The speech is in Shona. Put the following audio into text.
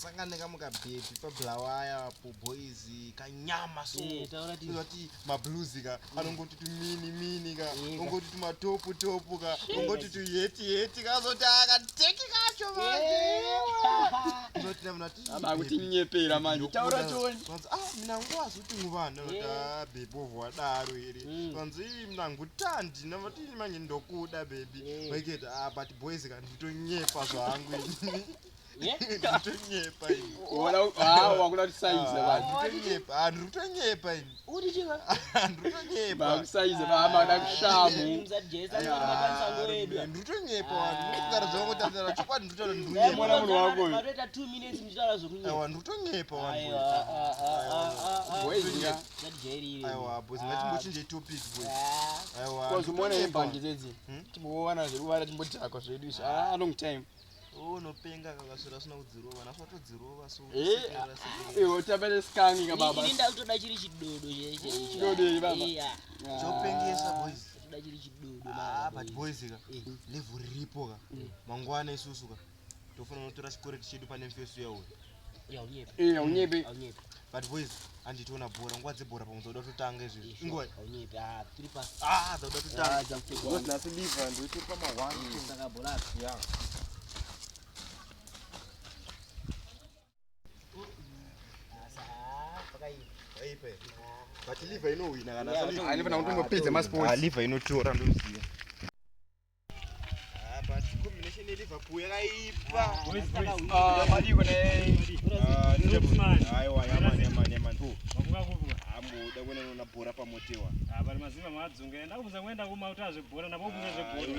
Sangane kama baby pa blawaya po boys kanyama so ngoti ma blues ka anongoti tu mini ka ngoti tu ma top ka ngoti tu yeti ka zotaka teki kacho manje ngoti namnati abakuthi nyepera manje taura toni mina ngikwazi ukuthi ngubani nota baby ovwadaro iri kwanzi mina ngutandi namati manje ndokuda baby wayeketi but boys ka nditonyepa zvangu nditonyepa ini wona wakula size bani nditonyepa ini uri chinga nditonyepa size bama ndakushamu mzajeza mabasa ngoedu nditonyepa wangu ngara zongo tandara chikwadi nditolo ndunyepa mwana munhu wako mateta 2 minutes mjitala zokunyeka aiwa nditonyepa wangu boys ya zadjerire aiwa boys ngatimbo topic boys aiwa kozumona imbangi zedzi tibowana zviruva timbotako zvedu izvi long time unopenga kakasura sina kudzirova naso todzirova so iwo tabele skangi ka baba ini ndakutoda chiri chidodo cheche chidodo baba chopengesa boys toda chiri chidodo but boys ka level ripo ka mangwana isusu ka tofuna notora chikore chedu pane mfesu yawo ya unyepe but boys anditona bhora ngwadze bhora pamuzoda totanga izvi ingwa unyepe 3 pass zoda totanga because nasi live and we took from 1 saka bhora yeah but live inowina kana sasa alivana kutongopedza masport live inotora ndoziya but combination ye Liverpool yakaipa madiko ne aiwa yamani mavuka amuda kuona nona bhora pamotewa bali mazima madzunga enda kubvunza kuenda kumauta zvebhora napo kunge zvebhora